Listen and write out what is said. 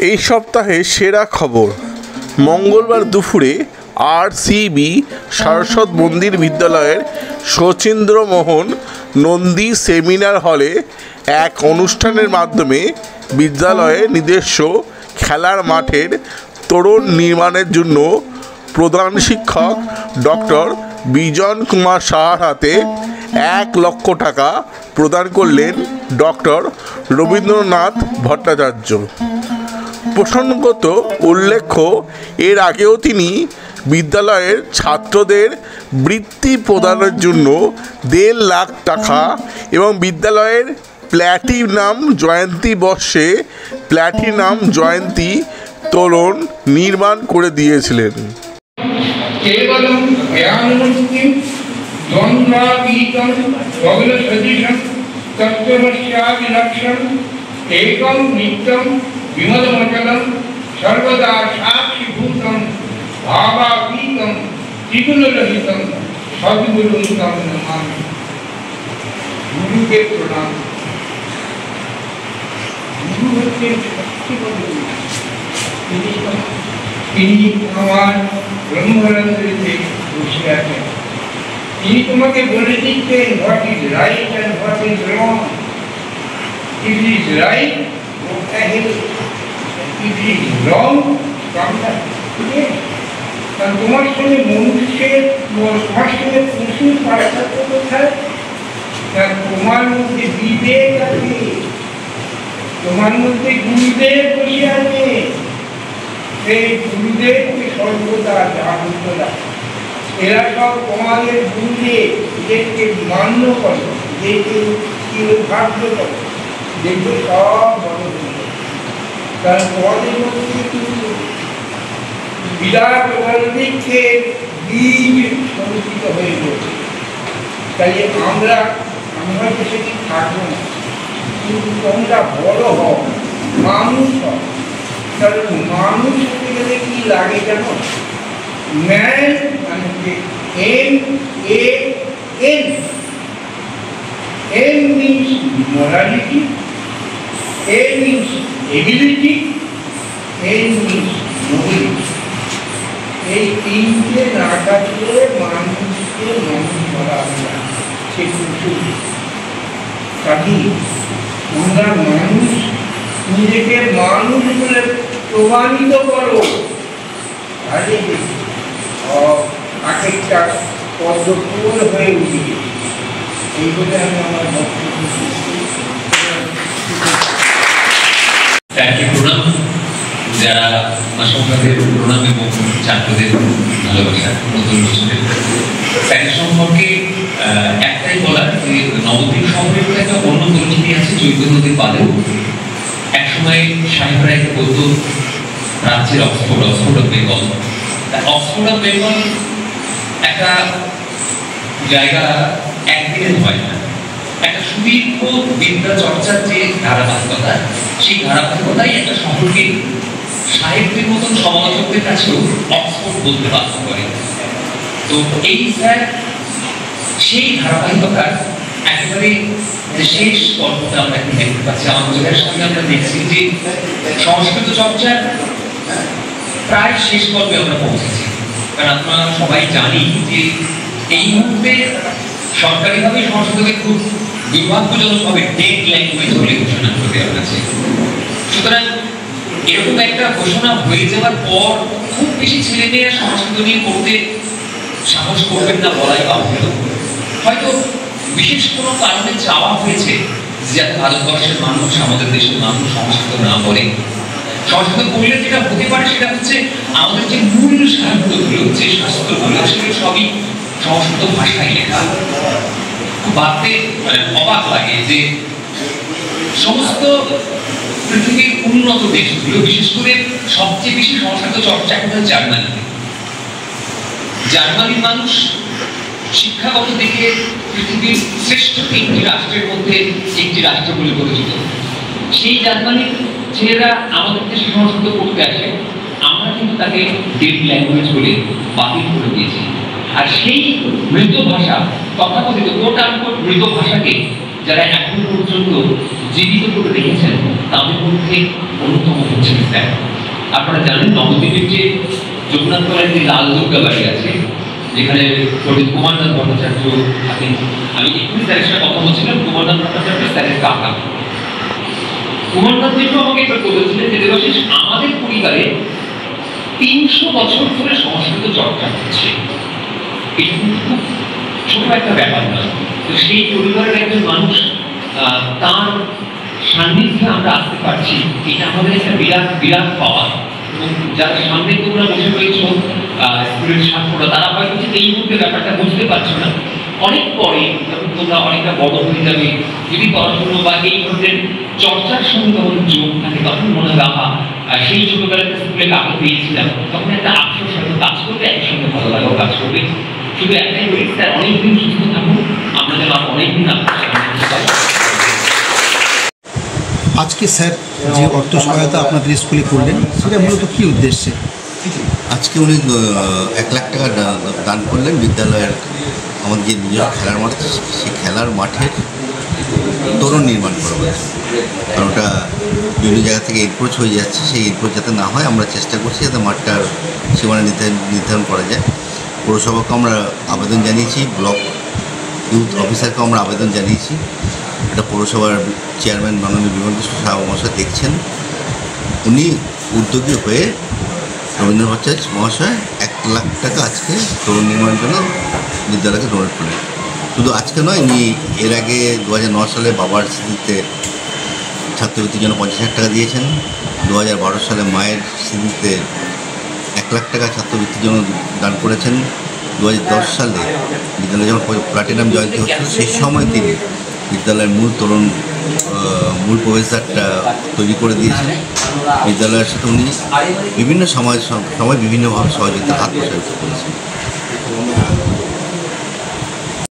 এই সপ্তাহে সেরা খবর। মঙ্গলবার দুপুরে RCB সারস্বত মন্দির বিদ্যালয়ের শচীন্দ্রমোহন নন্দী সেমিনার হলে এক অনুষ্ঠানের মাধ্যমে বিদ্যালয়ে নিজস্ব খেলার মাঠের তোরণ নির্মাণের জন্য প্রধান শিক্ষক ডক্টর বিজন কুমার সাহার হাতে 1 লক্ষ টাকা প্রদান করলেন ডক্টর রবীন্দ্রনাথ ভট্টাচার্য। প্রসঙ্গত উল্লেখ্য, এর আগেও তিনি বিদ্যালয়ের ছাত্রদের বৃত্তি প্রদানের জন্য 1.5 লাখ টাকা এবং বিদ্যালয়ের প্ল্যাটিনাম জয়ন্তী বর্ষে প্ল্যাটিনাম জয়ন্তী তোরণ নির্মাণ করে দিয়েছিলেন। विमलमचलं सर्वदा साक्षीभूतं भावातीतं त्रिगुणरहितं सद्गुरुं तं नमामि। गुरु के प्रणाम। गुरु হচ্ছেন তিনি আমার ব্রহ্মরন্ধ্রেতে বসে আছেন। তিনি তোমাকে বলে দিচ্ছেন what is right and what is wrong. If it is right, go ahead. If it is wrong, come back. কারণ তোমার সঙ্গে মনুষ্যের, তোমার সঙ্গে পশুর পার্থক্য কোথায়? তোমার মধ্যে বিবেক আছে, তোমার মধ্যে গুরুদেব বসে আছে। সেই গুরুদেবকে সর্বদা জাগ্রত রাখো। এরা সব তোমাদের গুরুদেব, এদেরকে মান্য করো, এদেরকে ভাগ্য করো, দেখবে সব বড় হয়ে। কারণ তোমাদের মধ্যে কিন্তু বিরাট বৃক্ষের বীজ সঞ্চিত হয়ে গেছে। তাই আমরা সেটি থাকবো না, কিন্তু তোমরা বড় হও, মানুষ হও। কারণ মানুষ হতে গেলে কি লাগে জানো? ম্যান মানে MAN. M means morality, A means ability, N means nobility. এই তিনটে না থাকলে মানুষকে মানুষ বলা হবে না, সে পশু। কাজী তোমরা মানুষ, নিজেকে মানুষ বলে প্রমাণিত করো। আরে একটা পদ্মফুল হয়ে উঠি, এই বলে আমি আমার বক্তব্য প্রণাম। যারা মাসকাদের প্রণাম এবং ছাত্রদের ভালোবাসা নতুন বছরের প্যারিস সম্পর্কে একটাই বলার যে নবদ্বীপ শহরের একটা অন্য পরিচিতি আছে চৈত্য নদীর বাদে। একসময় সাহেবরা একটা বলতো রাজ্যের Oxford of Bengal. Oxford of Bengal একটা জায়গা একদিনের হয় না, একটা সুদীর্ঘ বিদ্যা চর্চার যে ধারাবাহিকতা, সেই ধারাবাহিকতাই একটা শহরকে সাহিত্যের মতন সমালোচকদের কাছেও অক্সফোর্ড বলতে বাধ্য করে। তো এই স্যার সেই ধারাবাহিকতার একেবারে শেষ পর্বটা আমরা এখন দেখতে পাচ্ছি। আমার চোখের সামনে আমরা দেখছি যে সংস্কৃত চর্চার প্রায় শেষ পর্বে আমরা পৌঁছেছি। কারণ আপনারা সবাই জানি যে এই মুহূর্তে সরকারিভাবে সংস্কৃতকে খুব দুর্ভাগ্যজনকভাবে ডেড ল্যাঙ্গুয়েজ বলে ঘোষণা করে দেওয়া হয়েছে। সুতরাং এরকম একটা ঘোষণা হয়ে যাওয়ার পর খুব বেশি ছেলেমেয়েরা সংস্কৃত নিয়ে পড়তে সাহস করবেন না বলাই বাহুল্য। হয়তো বিশেষ কোনো কারণে চাওয়া হয়েছে যাতে ভারতবর্ষের মানুষ, আমাদের দেশের মানুষ সংস্কৃত না বলে। সংস্কৃত পড়লে যেটা হতে পারে সেটা হচ্ছে আমাদের যে মূল সাহিত্যগুলো, যে শাস্ত্রগুলো, সেগুলো সবই সংস্কৃত ভাষায় লেখা। ভাবতে অবাক লাগে যে সমস্ত পৃথিবীর উন্নত দেশগুলো, বিশেষ করে সবচেয়ে বেশি সংস্কৃত চর্চা এখন জার্মানিতে। জার্মানির মানুষ শিক্ষাগত দিকে পৃথিবীর শ্রেষ্ঠ 3টি রাষ্ট্রের মধ্যে একটি রাষ্ট্র বলে পরিচিত। সেই জার্মানির ছেলেরা আমাদের দেশে সংস্কৃত পড়তে আসে, আমরা কিন্তু তাকে ডেড ল্যাঙ্গুয়েজ বলে বাতিল করে দিয়েছি। আর সেই মৃত ভাষা, তথাকথিত কোট আনকোট মৃত ভাষাকে যারা এখন পর্যন্ত জীবিত করে রেখেছেন তাদের মধ্যে অন্যতম হচ্ছেন স্যার। আপনারা জানেন নবদ্বীপের যে যমুনাতলায় যে লাল দুর্গা বাড়ি আছে, যেখানে পণ্ডিত কুমারনাথ ভট্টাচার্য থাকেন, আমি এক্ষুনি স্যারের সাথে কথা বলছিলাম, কুমারনাথ ভট্টাচার্য স্যারের কাকা। কুমারনাথ যেহেতু আমাকে একবার বলেছিলেন যে দেবাশিস, আমাদের পরিবারে 300 বছর ধরে সংস্কৃত চর্চা হচ্ছে, এটা কিন্তু খুব ছোট একটা ব্যাপার নয়। তো সেই পরিবারের একজন মানুষ, তার সান্নিধ্যে আমরা আসতে পারছি, এটা আমাদের একটা বিরাট বিরাট পাওয়া। এবং যারা সামনে তোমরা বসে রয়েছ স্কুলের ছাত্ররা, তারা হয়তো এই মুহূর্তে ব্যাপারটা বুঝতে পারছো না। অনেক পরে যখন তোমরা অনেকটা বড় হয়ে যাবে, যদি পড়াশুনো বা এই ধরনের চর্চার সঙ্গে তখন যোগ থাকে, তখন মনে হবে আহা, সেই ছোটবেলাতে স্কুলে কাকে পেয়েছিলাম, তখন একটা আফসোস হয়তো কাজ করবে, একসঙ্গে ভালো লাগাও কাজ করবে। শুধু একটাই বলি, স্যার অনেকদিন সুস্থ থাকুন, আমরা যেন অনেকদিন আপনার সামনে পাই। আজকে স্যার যে অর্থ সহায়তা আপনাদের স্কুলে করলেন, সেটা মূলত কী উদ্দেশ্যে? আজকে উনি 1 লাখ টাকা দান করলেন বিদ্যালয়ের আমাদের যে নিজের খেলার মাঠ, সেই খেলার মাঠের তোরণ নির্মাণ করবে। কারণ ওটা বিভিন্ন জায়গা থেকে এনক্রোচ হয়ে যাচ্ছে, সেই এনক্রোচ যাতে না হয় আমরা চেষ্টা করছি যাতে মাঠটার সীমানা নির্ধারণ করা যায়। পৌরসভাকে আমরা আবেদন জানিয়েছি, ব্লক ইউথ অফিসারকেও আমরা আবেদন জানিয়েছি। এটা পৌরসভার চেয়ারম্যান মাননীয় বিমল কৃষ্ণ সাহা মহাশয় দেখছেন। উনি উদ্যোগী হয়ে রবীন্দ্র ভট্টাচার্য মহাশয় 1 লাখ টাকা আজকে তরুণ নির্মাণের জন্য বিদ্যালয়কে ডোনেট করলেন। শুধু আজকে নয়, ইনি এর আগে 2009 সালে বাবার স্মৃতিতে ছাত্রবৃত্তির জন্য 50,000 টাকা দিয়েছেন। 2012 সালে মায়ের স্মৃতিতে 1 লাখ টাকা ছাত্রবৃত্তির জন্য দান করেছেন। 2010 সালে বিদ্যালয়ে যখন প্লাটিনাম জয়ন্তী হচ্ছিল, সেই সময় তিনি বিদ্যালয়ের মূল প্রবেশদ্বারটা তৈরি করে দিয়েছেন। বিদ্যালয়ের সাথে উনি বিভিন্ন সময় বিভিন্নভাবে সহযোগিতা হাত প্রসারিত করেছেন।